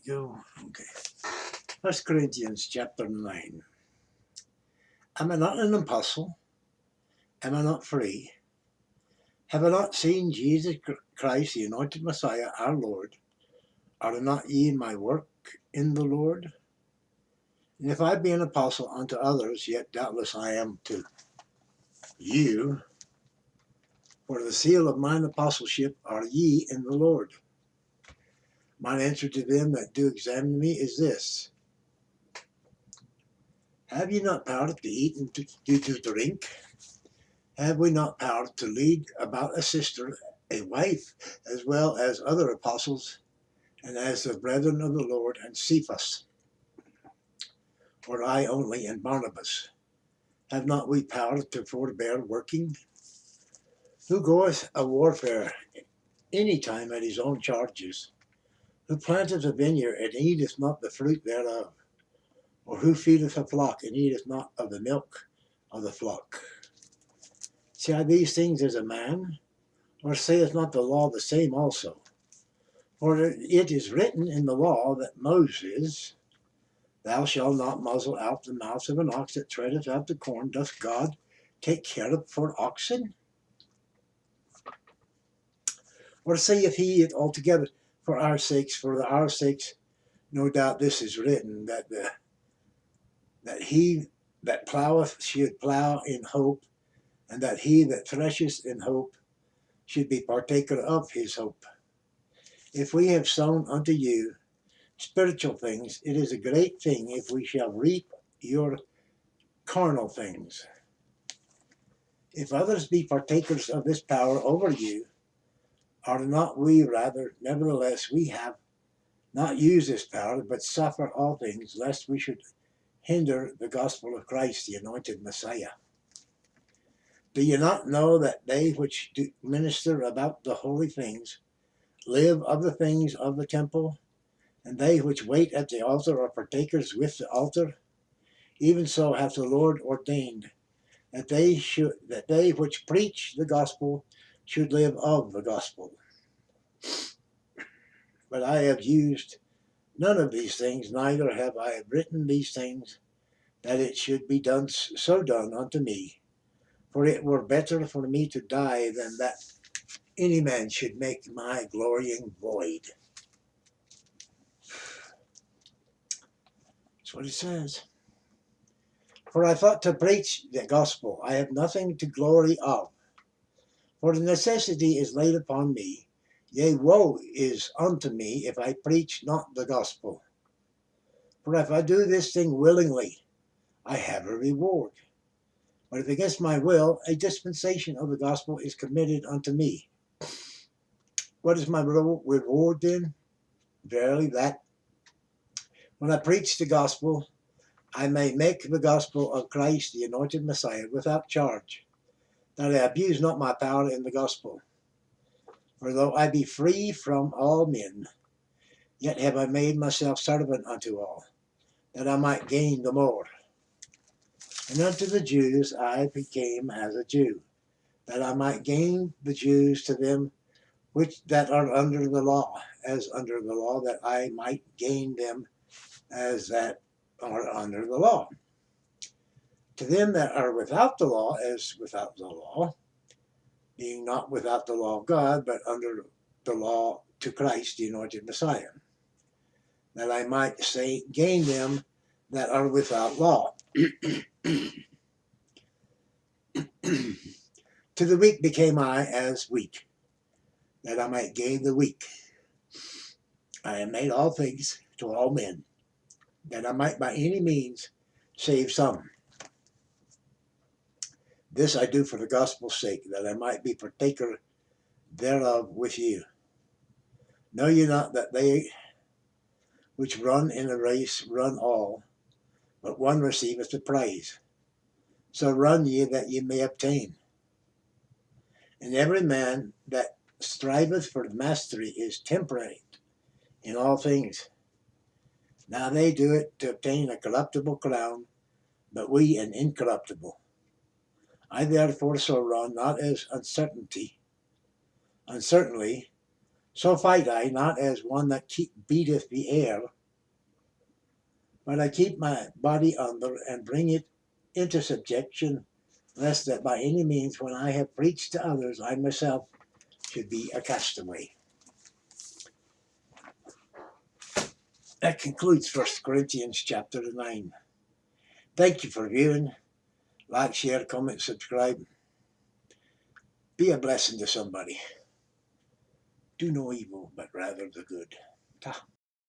go. Okay. 1 Corinthians chapter 9. Am I not an apostle? Am I not free? Have I not seen Jesus Christ, the anointed Messiah, our Lord? Are not ye my work in the Lord? And if I be an apostle unto others, yet doubtless I am to you. For the seal of mine apostleship are ye in the Lord. Mine answer to them that do examine me is this: have ye not power to eat and to drink? Have we not power to lead about a sister, a wife, as well as other apostles, and as the brethren of the Lord, and Cephas? Or I only, and Barnabas? Have not we power to forbear working? Who goeth a warfare any time at his own charges? Who planteth a vineyard, and eateth not the fruit thereof? Or who feedeth a flock, and eateth not of the milk of the flock? See I these things as a man? Or saith not the law the same also? For it is written in the law that Moses, thou shalt not muzzle out the mouth of an ox that treadeth out the corn. Doth God take care of for oxen? Or saith he it altogether for our sakes, no doubt this is written, that he that ploweth should plow in hope, and that he that thresheth in hope should be partaker of his hope. If we have sown unto you spiritual things, it is a great thing if we shall reap your carnal things. If others be partakers of this power over you, are not we rather? Nevertheless, we have not used this power, but suffer all things, lest we should hinder the gospel of Christ, the anointed Messiah. Do you not know that they which do minister about the holy things live of the things of the temple, and they which wait at the altar are partakers with the altar? Even so hath the Lord ordained that they which preach the gospel should live of the gospel. But I have used none of these things, neither have I written these things, that it should be done unto me. For it were better for me to die than that any man should make my glorying void. That's what it says. For I thought to preach the gospel, I have nothing to glory of. For the necessity is laid upon me, yea, woe is unto me if I preach not the gospel. For if I do this thing willingly, I have a reward. But if against my will, a dispensation of the gospel is committed unto me. What is my reward then? Verily that, when I preach the gospel, I may make the gospel of Christ, the anointed Messiah, without charge, that I abuse not my power in the gospel. For though I be free from all men, yet have I made myself servant unto all, that I might gain the more. And unto the Jews I became as a Jew, that I might gain the Jews to them which that are under the law, as under the law, that I might gain them as that are under the law. To them that are without the law, as without the law, being not without the law of God, but under the law to Christ, the anointed Messiah, that I might gain them that are without law. To the weak became I as weak, that I might gain the weak. I have made all things to all men, that I might by any means save some. This I do for the gospel's sake, that I might be partaker thereof with you. Know ye not that they which run in a race run all, but one receiveth the prize? So run ye that ye may obtain. And every man that striveth for mastery is temperate in all things. Now they do it to obtain a corruptible crown, but we an incorruptible. I therefore so run, not as uncertainly, so fight I, not as one that beateth the air, But I keep my body under and bring it into subjection, lest that by any means, when I have preached to others, I myself should be a castaway. That concludes 1 Corinthians chapter 9. Thank you for viewing. Like, share, comment, subscribe. Be a blessing to somebody. Do no evil, but rather the good. Ta.